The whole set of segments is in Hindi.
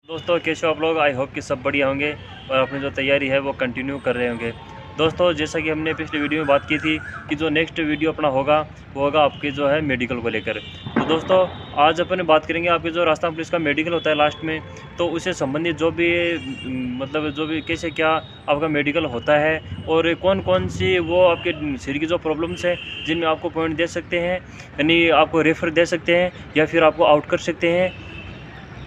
दोस्तों कैसे हो आप लोग। आई होप कि सब बढ़िया होंगे और अपनी जो तैयारी है वो कंटिन्यू कर रहे होंगे। दोस्तों जैसा कि हमने पिछली वीडियो में बात की थी कि जो नेक्स्ट वीडियो अपना होगा वो होगा आपके जो है मेडिकल को लेकर। तो दोस्तों आज अपन बात करेंगे आपके जो राजस्थान पुलिस का मेडिकल होता है लास्ट में, तो उससे संबंधित जो भी मतलब जो भी कैसे क्या आपका मेडिकल होता है और कौन कौन सी वो आपके शरीर की जो प्रॉब्लम्स है जिनमें आपको पॉइंट दे सकते हैं, यानी आपको रेफ़र दे सकते हैं या फिर आपको आउट कर सकते हैं,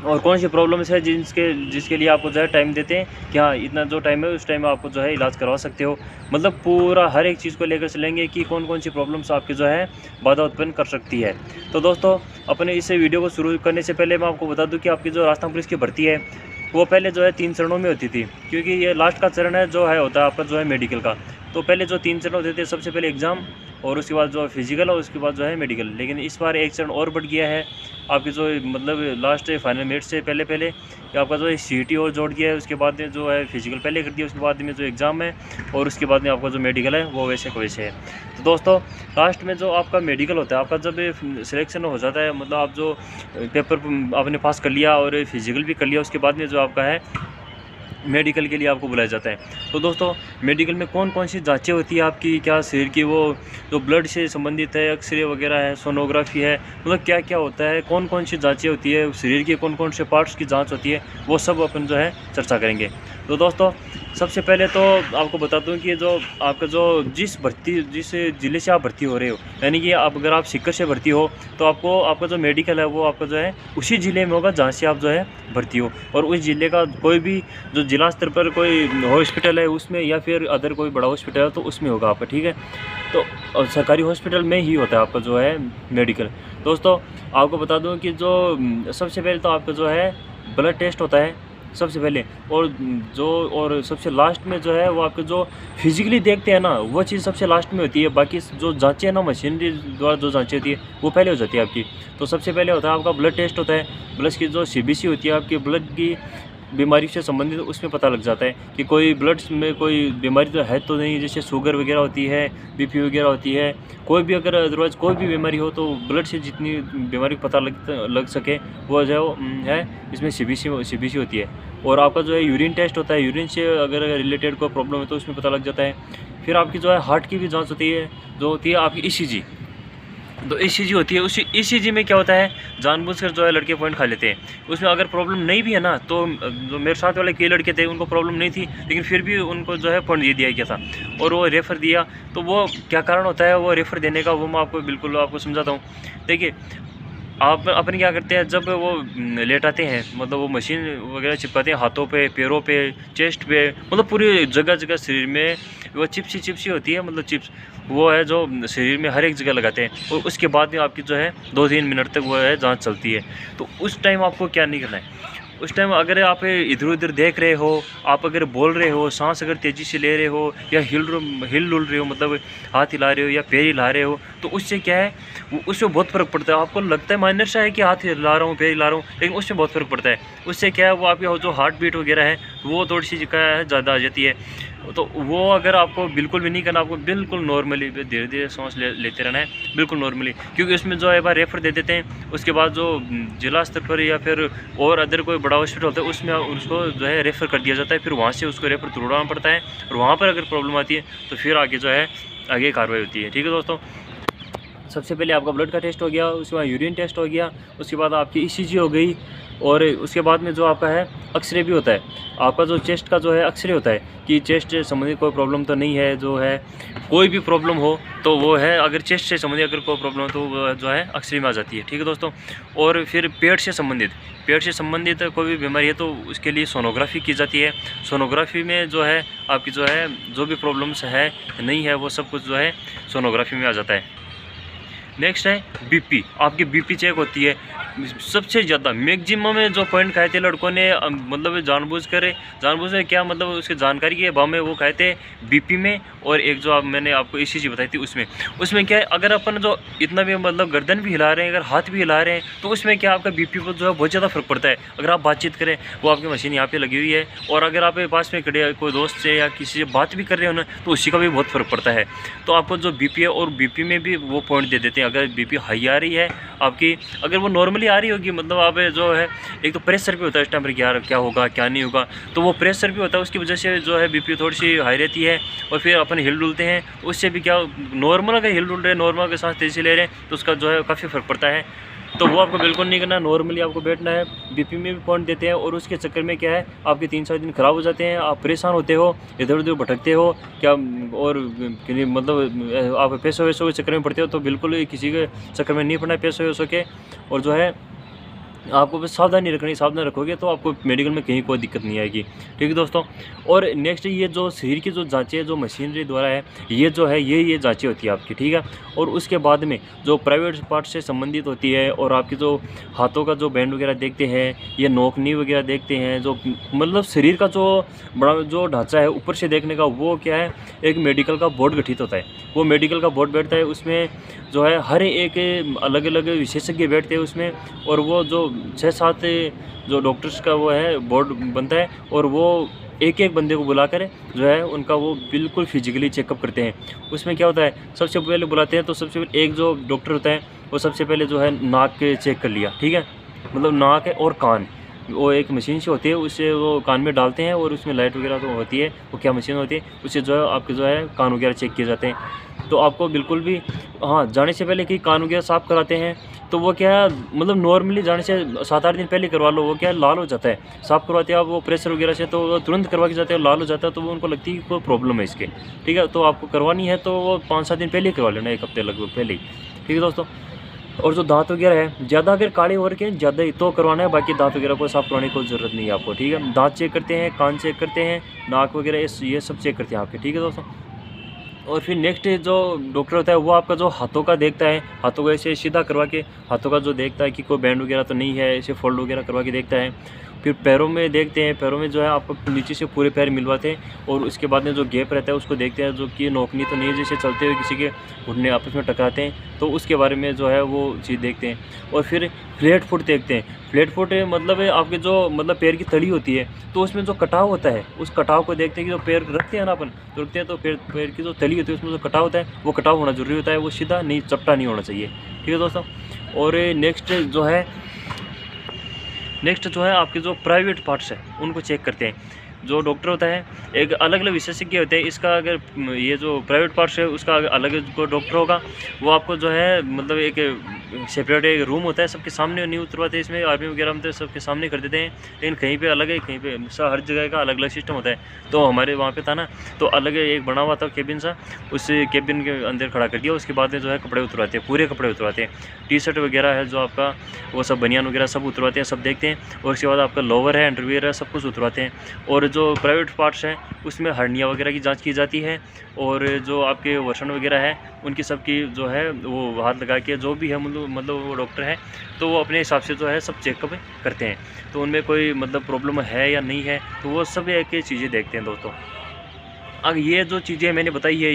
और कौन सी प्रॉब्लम्स है जिसके लिए आपको जो है टाइम देते हैं कि हाँ इतना जो टाइम है उस टाइम में आपको जो है इलाज करवा सकते हो। मतलब पूरा हर एक चीज़ को लेकर चलेंगे कि कौन कौन सी प्रॉब्लम्स आपकी जो है बाधा उत्पन्न कर सकती है। तो दोस्तों अपने इस वीडियो को शुरू करने से पहले मैं आपको बता दूं कि आपकी जो राजस्थान पुलिस की भर्ती है वो पहले जो है 3 चरणों में होती थी, क्योंकि ये लास्ट का चरण है जो है होता है आपका जो है मेडिकल का। तो पहले जो 3 चरण होते थे, सबसे पहले एग्ज़ाम और उसके बाद जो फिजिकल और उसके बाद जो है मेडिकल। लेकिन इस बार एक चरण और बढ़ गया है आपकी जो मतलब लास्ट फाइनल मिनट से पहले आपका जो CET और जोड़ दिया है। उसके बाद में जो है फिजिकल पहले कर दिया, उसके बाद में जो एग्ज़ाम है और उसके बाद में आपका जो मेडिकल है वो वैसे को वैसे है। तो दोस्तों लास्ट में जो आपका मेडिकल होता है, आपका जब सिलेक्शन हो जाता है, मतलब आप जो पेपर आपने पास कर लिया और फिजिकल भी कर लिया, उसके बाद में जो आपका है मेडिकल के लिए आपको बुलाया जाता है। तो दोस्तों मेडिकल में कौन कौन सी जांचें होती है आपकी, क्या शरीर की वो जो ब्लड से संबंधित है, एक्सरे वगैरह है, सोनोग्राफी है, मतलब क्या क्या होता है, कौन कौन सी जांचें होती है, शरीर के कौन कौन से पार्ट्स की जांच होती है, वो सब अपन जो है चर्चा करेंगे। तो दोस्तों सबसे पहले तो आपको बता दूं कि जो आपका जो जिस ज़िले से आप भर्ती हो रहे हो, यानी कि आप अगर आप सीकर से भर्ती हो तो आपका जो मेडिकल है वो आपका जो है उसी ज़िले में होगा जहाँ से आप जो है भर्ती हो, और उस ज़िले का कोई भी जो जिला स्तर पर कोई हॉस्पिटल है उसमें या फिर अदर कोई बड़ा हॉस्पिटल है तो उसमें होगा आपका, ठीक है। तो सरकारी हॉस्पिटल में ही होता है आपका जो है मेडिकल। दोस्तों आपको बता दूं कि जो सबसे पहले तो आपका जो है ब्लड टेस्ट होता है सबसे पहले, और सबसे लास्ट में जो है वो आपके जो फिजिकली देखते हैं ना वो चीज़ सबसे लास्ट में होती है। बाकी जो जांचें हैं ना मशीनरी द्वारा जो जांचें होती है वो पहले हो जाती है आपकी। तो सबसे पहले होता है आपका ब्लड टेस्ट होता है। ब्लड की जो CBC होती है आपकी ब्लड की बीमारी से संबंधित, उसमें पता लग जाता है कि कोई ब्लड में कोई बीमारी तो है तो नहीं, जैसे शुगर वगैरह होती है, BP वगैरह होती है, कोई भी अगर अदरवाइज़ कोई भी बीमारी हो तो ब्लड से जितनी बीमारी को पता लग सके वो जो है इसमें CBC होती है। और आपका जो है यूरिन टेस्ट होता है, यूरिन से अगर रिलेटेड कोई प्रॉब्लम है तो उसमें पता लग जाता है। फिर आपकी जो है हार्ट की भी जाँच होती है, जो होती है आपकी ECG। तो ECG होती है, उसी ECG में क्या होता है जानबूझकर जो है लड़के पॉइंट खा लेते हैं। उसमें अगर प्रॉब्लम नहीं भी है ना, तो जो मेरे साथ वाले कई लड़के थे उनको प्रॉब्लम नहीं थी लेकिन फिर भी उनको जो है पॉइंट दे दिया गया था और वो रेफ़र दिया। तो वो क्या कारण होता है वो रेफ़र देने का, वो मैं आपको बिल्कुल आपको समझाता हूँ। देखिए आप अपन क्या करते हैं जब वो लेटाते हैं, मतलब वो मशीन वगैरह चिपकाते हैं हाथों पे, पैरों पे, चेस्ट पे, मतलब पूरी जगह जगह शरीर में वो चिप्सी होती है, मतलब चिप्स वो है जो शरीर में हर एक जगह लगाते हैं। और उसके बाद में आपकी जो है 2-3 मिनट तक वो है जांच चलती है। तो उस टाइम आपको क्या नहीं करना है, उस टाइम अगर आप इधर उधर देख रहे हो, आप अगर बोल रहे हो, सांस अगर तेज़ी से ले रहे हो या हिल डुल रहे हो, मतलब हाथ हिला रहे हो या पैर हिला रहे हो, तो उससे क्या है उससे बहुत फ़र्क पड़ता है। आपको लगता है माइनर सा है कि हाथ हिला रहा हूँ, पैर हिला रहा हूँ, लेकिन उससे बहुत फ़र्क पड़ता है। उससे क्या है वो आपकी जो हार्ट बीट वगैरह है वो थोड़ी सी क्या है ज़्यादा आ जाती है। तो वो अगर आपको बिल्कुल भी नहीं करना, आपको बिल्कुल नॉर्मली धीरे धीरे सांस लेते रहना है, बिल्कुल नॉर्मली, क्योंकि उसमें जो है बार रेफ़र दे देते हैं। उसके बाद जो जिला स्तर पर या फिर और अदर कोई बड़ा हॉस्पिटल होता है उसमें उसको जो है रेफ़र कर दिया जाता है। फिर वहाँ से उसको रेफ़र तुड़वाना पड़ता है और वहाँ पर अगर प्रॉब्लम आती है तो फिर आगे जो है आगे कार्रवाई होती है, ठीक है दोस्तों। सबसे पहले आपका ब्लड का टेस्ट हो गया, उसके बाद यूरिन टेस्ट हो गया, उसके बाद आपकी ECG हो गई, और उसके बाद में जो आपका है एक्सरे भी होता है। आपका जो चेस्ट का जो है एक्सरे होता है कि चेस्ट से संबंधित कोई प्रॉब्लम तो नहीं है, जो है कोई भी प्रॉब्लम हो तो वो है, अगर चेस्ट से संबंधित अगर कोई प्रॉब्लम हो तो वो जो है एक्सरे में आ जाती है, ठीक है दोस्तों। और फिर पेट से संबंधित कोई भी बीमारी है तो उसके लिए सोनोग्राफी की जाती है। सोनोग्राफी में जो है आपकी जो है जो भी प्रॉब्लम्स है नहीं है वो सब कुछ जो है सोनोग्राफी में आ जाता है। नेक्स्ट है BP, आपकी BP चेक होती है। सबसे ज़्यादा मैक्सिमम में जो पॉइंट खाए थे लड़कों ने, मतलब जानबूझ कर क्या मतलब उसके जानकारी के अभाव में वो खाए थे BP में, और एक जो मैंने आपको ECG बताई थी उसमें क्या है, अगर अपन जो इतना भी मतलब गर्दन भी हिला रहे हैं, अगर हाथ भी हिला रहे हैं, तो उसमें क्या आपका BP पर जो है बहुत ज़्यादा फर्क पड़ता है। अगर आप बातचीत करें, वो आपकी मशीन यहाँ पे लगी हुई है, और अगर आप पास में खड़े कोई दोस्त से या किसी से बात भी कर रहे हो ना तो उसी का भी बहुत फ़र्क पड़ता है। तो आपको जो BP है और BP में भी वो पॉइंट दे देते हैं अगर बीपी हाई आ रही है आपकी, अगर वो नॉर्मली आ रही होगी, मतलब आप जो है एक तो प्रेशर भी होता है इस टाइम पर क्या होगा क्या नहीं होगा, तो वो प्रेशर भी होता है, उसकी वजह से जो है बीपी थोड़ी सी हाई रहती है। और फिर अपन हिल डुलते हैं तो उससे भी क्या, नॉर्मल अगर हिल डुल रहे हैं, नॉर्मल के साथ तेज़ी ले रहे हैं तो उसका जो है काफ़ी फ़र्क पड़ता है। तो वो आपको बिल्कुल नहीं करना, नॉर्मली आपको बैठना है। बीपी में भी पॉइंट देते हैं और उसके चक्कर में क्या है आपके 3-4 दिन ख़राब हो जाते हैं, आप परेशान होते हो, इधर उधर भटकते हो क्या, और मतलब आप पैसों वैसों के चक्कर में पड़ते हो। तो बिल्कुल किसी के चक्कर में नहीं पड़ना है पैसों वैसों के, और जो है आपको बस सावधानी रखनी, सावधान रखोगे तो आपको मेडिकल में कहीं कोई दिक्कत नहीं आएगी। ठीक है दोस्तों। और नेक्स्ट ये जो शरीर की जो जांचें है, जो मशीनरी द्वारा है, ये जो है ये जांचें होती है आपकी, ठीक है। और उसके बाद में जो प्राइवेट पार्ट से संबंधित होती है, और आपकी जो हाथों का जो बैंड वगैरह देखते हैं, ये नोकनी वगैरह देखते हैं, जो मतलब शरीर का जो बड़ा जो ढांचा है ऊपर से देखने का, वो क्या है एक मेडिकल का बोर्ड गठित होता है। वो मेडिकल का बोर्ड बैठता है, उसमें जो है हर एक अलग अलग विशेषज्ञ बैठते हैं उसमें, और वो जो 6-7 जो डॉक्टर्स का वो है बोर्ड बनता है, और वो एक एक बंदे को बुलाकर जो है उनका वो बिल्कुल फिजिकली चेकअप करते हैं। उसमें क्या होता है, सबसे पहले बुलाते हैं तो सबसे पहले एक जो डॉक्टर होता है वो सबसे पहले जो है नाक के चेक कर लिया, ठीक है, मतलब नाक है और कान, वो एक मशीन से होती है, उससे वो कान में डालते हैं और उसमें लाइट वगैरह तो होती है, वो क्या मशीन होती है, उससे जो है आपके जो है कान वगैरह चेक किए जाते हैं। तो आपको बिल्कुल भी हाँ जाने से पहले कि कान वगैरह साफ़ कराते हैं, तो वो क्या है मतलब नॉर्मली जाने से 7-8 दिन पहले करवा लो, वो क्या लाल हो जाता है, साफ़ करवाते हैं आप वो प्रेशर वगैरह से, तो वो तुरंत करवा के जाते हैं, लाल हो जाता है, तो वो उनको लगती है कि कोई प्रॉब्लम है इसके, ठीक है। तो आपको करवानी है तो वो 5-7 दिन पहले ही करवा लेना, 1 हफ्ते लगभग पहले ही, ठीक है दोस्तों। और जो दांत वगैरह है, ज़्यादा अगर काले हो रखे हैं ज़्यादा ही तो करवाना है, बाकी दांत वगैरह को साफ़ करवाने की कोई ज़रूरत नहीं है आपको, ठीक है। दांत चेक करते हैं, कान चेक करते हैं, नाक वगैरह ये सब चेक करते हैं आपके, ठीक है दोस्तों। और फिर नेक्स्ट जो डॉक्टर होता है वो आपका जो हाथों का देखता है, हाथों को ऐसे सीधा करवा के हाथों का जो देखता है कि कोई बैंड वगैरह तो नहीं है, ऐसे फोल्ड वगैरह करवा के देखता है। फिर पैरों में देखते हैं, पैरों में जो है आपको नीचे से पूरे पैर मिलवाते हैं, और उसके बाद में जो गैप रहता है उसको देखते हैं, जो कि नोकनी तो नहीं है, जैसे चलते हुए किसी के घुटने आपस में टकराते हैं, तो उसके बारे में जो है वो चीज़ देखते हैं। और फिर फ्लैट फुट देखते हैं। फ्लैट फुट मतलब आपके जो मतलब पैर की तली होती है, तो उसमें जो कटाव होता है उस कटाव को देखते हैं कि जो पैर रखते हैं ना अपन, तो रखते हैं तो पैर की जो तली होती है उसमें जो कटाव होता है वो कटाव होना जरूरी होता है, वो सीधा नहीं चपटा नहीं होना चाहिए, ठीक है दोस्तों। और नेक्स्ट जो है आपके जो प्राइवेट पार्ट्स है उनको चेक करते हैं। जो डॉक्टर होता है एक अलग अलग विशेषज्ञ होते हैं, इसका अगर ये जो प्राइवेट पार्ट्स है उसका अलग को डॉक्टर होगा, वो आपको जो है मतलब एक सेपरेट एक रूम होता है, सबके सामने नहीं उतरवाते, इसमें आर्मी वगैरह में तो सबके सामने कर देते हैं, लेकिन कहीं पे अलग है, कहीं पे हर जगह का अलग अलग सिस्टम होता है। तो हमारे वहाँ पे था ना, तो अलग एक बना हुआ था केबिन सा, उस केबिन के अंदर खड़ा कर दिया, उसके बाद में जो है कपड़े उतरवाते हैं, पूरे कपड़े उतरवाते हैं, टी-शर्ट वगैरह है जो आपका वो सब बनियान वगैरह सब उतरवाते हैं, सब देखते हैं। और उसके बाद आपका लोवर है, अंडरवियर है, सब कुछ उतरवाते हैं। और जो प्राइवेट पार्ट्स हैं उसमें हर्निया वगैरह की जांच की जाती है, और जो आपके वर्षण वगैरह है उनकी सबकी जो है वो हाथ लगा के जो भी है मतलब वो डॉक्टर है तो वो अपने हिसाब से जो है सब चेकअप करते हैं, तो उनमें कोई मतलब प्रॉब्लम है या नहीं है, तो वो सब एक चीज़ें देखते हैं दोस्तों। अब ये जो चीज़ें मैंने बताई है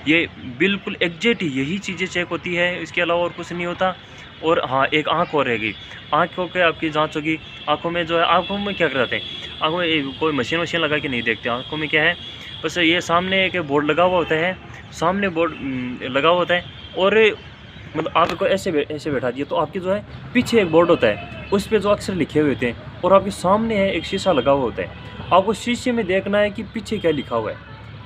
ये बिल्कुल एग्जैक्ट यही चीज़ें चेक होती है, इसके अलावा और कुछ नहीं होता। और हाँ, एक आँख और रहेगी, आँखों के आपकी जांच होगी। आँखों में जो है, आँखों में क्या कराते हैं, आँखों में कोई मशीन लगा के नहीं देखते। आँखों में क्या है, बस ये सामने एक बोर्ड लगा हुआ होता है, सामने बोर्ड लगा हुआ होता है, और मतलब आपको ऐसे बैठा दिया तो आपके जो है पीछे एक बोर्ड होता है, उस पर जो अक्षर लिखे हुए होते हैं, और आपके सामने है एक शीशा लगा हुआ होता है। आपको शीशे में देखना है कि पीछे क्या लिखा हुआ है,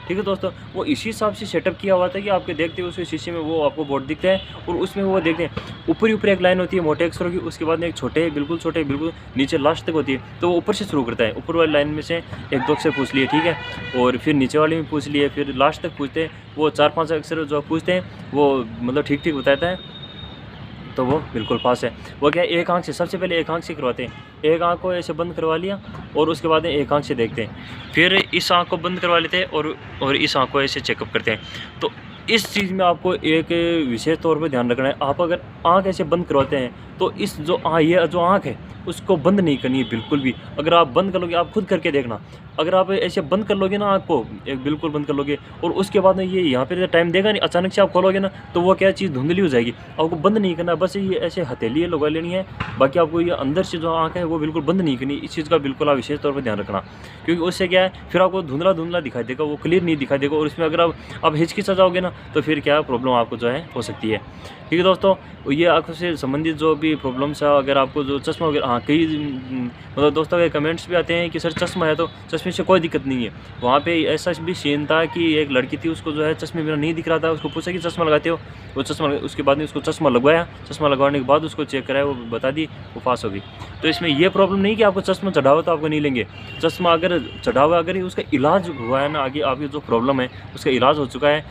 ठीक है दोस्तों। वो इसी हिसाब से सेटअप किया हुआ था कि आपके देखते हुए उस शीशे में वो आपको बोर्ड दिखता है, और उसमें वो देखते हैं ऊपर एक लाइन होती है मोटे अक्षरों की, उसके बाद में एक छोटे बिल्कुल नीचे लास्ट तक होती है, तो वो ऊपर से शुरू करता है। ऊपर वाली लाइन में से 1-2 अक्षर पूछ लिए, ठीक है, और फिर नीचे वाली में पूछ लिए, फिर लास्ट तक पूछते हैं। वो 4-5 अक्षर जो पूछते हैं वो मतलब ठीक बताता है, तो वो बिल्कुल पास है। वो क्या है, एक आंख से सबसे पहले एक आंख से करवाते हैं, एक आंख को ऐसे बंद करवा लिया, और उसके बाद एक आंख से देखते हैं, फिर इस आंख को बंद करवा लेते हैं, और इस आंख को ऐसे चेकअप करते हैं। तो इस चीज़ में आपको एक विशेष तौर पे ध्यान रखना है। आप अगर आंख ऐसे बंद करवाते हैं तो इस ये जो आंख है उसको बंद नहीं करनी है बिल्कुल भी। अगर आप बंद कर लोगे, आप खुद करके देखना, अगर आप ऐसे बंद कर लोगे ना आँख को, एक बिल्कुल बंद कर लोगे और उसके बाद में ये यहाँ पे टाइम देगा नहीं, अचानक से आप खोलोगे ना तो वो क्या चीज़ धुंधली हो जाएगी। आपको बंद नहीं करना, बस ये ऐसे हथेली लगा लेनी है। बाकी आपको ये अंदर से जो आँख है वो बिल्कुल बंद नहीं करनी। इस चीज़ का बिल्कुल आप विशेष तौर पर ध्यान रखना, क्योंकि उससे क्या है फिर आपको धुंधला धुंधला दिखाई देगा, वो क्लियर नहीं दिखाई देगा। और इसमें अगर आप हिचकिचा जाओगे ना तो फिर क्या प्रॉब्लम आपको जो है हो सकती है। ठीक है दोस्तों, ये आँखों से संबंधित जो भी प्रॉब्लम्स है, अगर आपको जो चश्मा वगैरह, हाँ कई मतलब दोस्तों के कमेंट्स भी आते हैं कि सर चश्मा है तो चश्मे से कोई दिक्कत नहीं है। वहाँ पे ऐसा भी सीन था कि एक लड़की थी, उसको जो है चश्मे बिना नहीं दिख रहा था। उसको पूछा कि चश्मा लगाते हो, वो चश्मा, उसके बाद में उसको चश्मा लगवाया, चश्मा लगवाने के बाद उसको चेक कराया, वो बता दी, वो पास हो गई। तो इसमें ये प्रॉब्लम नहीं कि आपको चश्मा चढ़ा हुआ तो आपको नहीं लेंगे। चश्मा अगर चढ़ा हुआ, अगर उसका इलाज हुआ है ना, आगे आपकी जो प्रॉब्लम है उसका इलाज हो चुका है,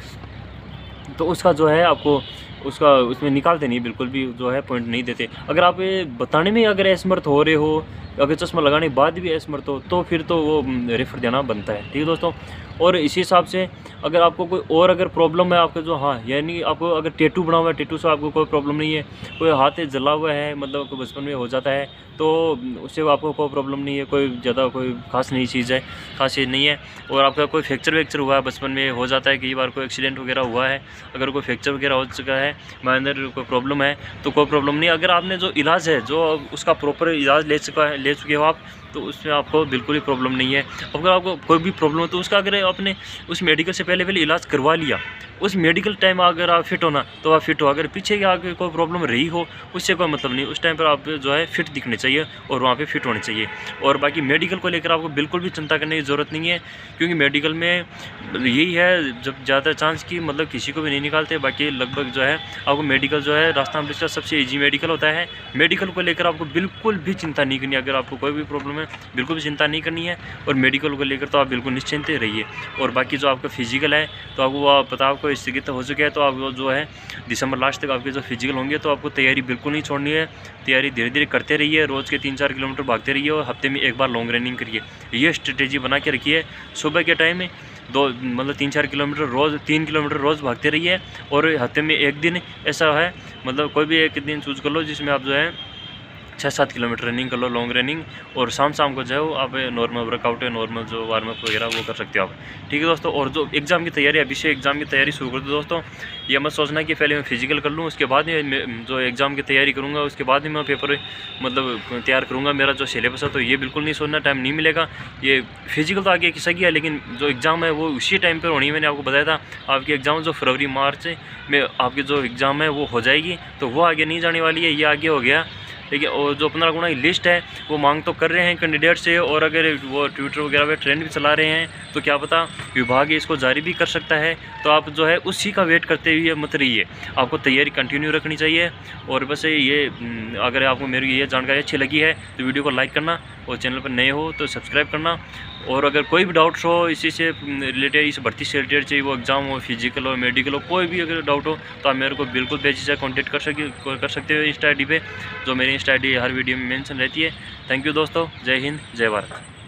तो उसका जो है आपको उसका उसमें निकालते नहीं, बिल्कुल भी जो है पॉइंट नहीं देते। अगर आप ये बताने में अगर असमर्थ हो रहे हो, अगर चश्मा लगाने के बाद भी असमर्थ हो, तो फिर तो वो रेफर देना बनता है। ठीक है दोस्तों, और इसी हिसाब से अगर आपको कोई और अगर प्रॉब्लम है आपके जो, हाँ यानी आपको अगर टैटू बना हुआ है, टैटू से आपको कोई प्रॉब्लम नहीं है, कोई हाथ जला हुआ है, मतलब कोई बचपन में हो जाता है, तो उससे आपको कोई प्रॉब्लम नहीं है, कोई ज़्यादा कोई खास नहीं चीज़ है, खास चीज़ नहीं है। और आपका कोई फ्रैक्चर वैक्चर हुआ है, बचपन में हो जाता है, कई बार कोई एक्सीडेंट वगैरह हुआ है, अगर कोई फ्रैक्चर वगैरह हो चुका है, अंदर कोई प्रॉब्लम है, तो कोई प्रॉब्लम नहीं। अगर आपने जो इलाज है, जो उसका प्रॉपर इलाज ले चुके हो आप, तो उसमें आपको बिल्कुल ही प्रॉब्लम नहीं है। अगर आपको कोई भी प्रॉब्लम हो तो उसका अगर आपने उस मेडिकल से पहले इलाज करवा लिया, उस मेडिकल टाइम अगर आप फिट होना तो आप फिट हो। अगर पीछे के आगे कोई प्रॉब्लम रही हो उससे कोई मतलब नहीं, उस टाइम पर आप जो है फिट दिखने चाहिए और वहाँ पे फिट होने चाहिए। और बाकी मेडिकल को लेकर आपको बिल्कुल भी चिंता करने की ज़रूरत नहीं है, क्योंकि मेडिकल में यही है जब ज़्यादा चांस की मतलब किसी को भी नहीं निकालते। बाकी लगभग जो है आपको मेडिकल जो है राजस्थान पुलिस का सबसे ईजी मेडिकल होता है। मेडिकल को लेकर आपको बिल्कुल भी चिंता नहीं करनी। अगर आपको कोई भी प्रॉब्लम है बिल्कुल भी चिंता नहीं करनी है, और मेडिकल को लेकर तो आप बिल्कुल निश्चिंत रहिए। और बाकी जो आपका फिजिकल है तो आपको पता, आपको स्थगित हो चुके हैं, तो आप जो है दिसंबर लास्ट तक आपके जो फिजिकल होंगे, तो आपको तैयारी बिल्कुल नहीं छोड़नी है। तैयारी धीरे धीरे करते रहिए, रोज़ के 3-4 किलोमीटर भागते रहिए और हफ्ते में एक बार लॉन्ग रनिंग करिए। ये स्ट्रेटेजी बना के रखिए। सुबह के टाइम में 3-4 किलोमीटर रोज़, 3 किलोमीटर रोज़ भागते रहिए, और हफ्ते में एक दिन ऐसा है, मतलब कोई भी एक दिन चूज़ कर लो जिसमें आप जो है 6-7 किलोमीटर रनिंग कर लो, लॉन्ग रनिंग। और शाम को जो है आप नॉर्मल वर्कआउट है, नॉर्मल जो वार्म अप वगैरह वो कर सकते हो आप। ठीक है दोस्तों, और जो एग्ज़ाम की तैयारी, अभी से एग्ज़ाम की तैयारी शुरू कर दो दोस्तों। ये मत सोचना कि पहले मैं फिजिकल कर लूँ, उसके बाद में जो एग्ज़ाम की तैयारी करूँगा, उसके बाद ही मैं पेपर मतलब तैयार करूँगा, मेरा जो सिलेबस है, तो ये बिल्कुल नहीं सोचना, टाइम नहीं मिलेगा। ये फिजिकल तो आगे किसी की है, लेकिन जो एग्ज़ाम है वो उसी टाइम पर होनी है। मैंने आपको बताया था आपकी एग्ज़ाम जो फरवरी मार्च में आपकी जो एग्ज़ाम है वो हो जाएगी, तो वो आगे नहीं जाने वाली है, ये आगे हो गया। ठीक है, और जो 15 गुना की लिस्ट है वो मांग तो कर रहे हैं कैंडिडेट से, और अगर वो ट्विटर वगैरह पे ट्रेंड भी चला रहे हैं, तो क्या पता विभाग इसको जारी भी कर सकता है। तो आप जो है उसी का वेट करते हुए मत रहिए, आपको तैयारी कंटिन्यू रखनी चाहिए। और बस ये अगर आपको मेरी ये जानकारी अच्छी लगी है तो वीडियो को लाइक करना, और चैनल पर नए हो तो सब्सक्राइब करना। और अगर कोई भी डाउट्स हो इसी से रिलेटेड, इस भर्ती से रिलेटेड, चाहिए वो एग्ज़ाम हो, फिजिकल हो, मेडिकल हो, कोई भी अगर डाउट हो तो आप मेरे को बिल्कुल बेझिझक कॉन्टैक्ट कर सकते हो इंस्टा आई डी पे, जो मेरी Insta I D her video में मेंशन रहती है। थैंक यू दोस्तों, जय हिंद, जय भारत।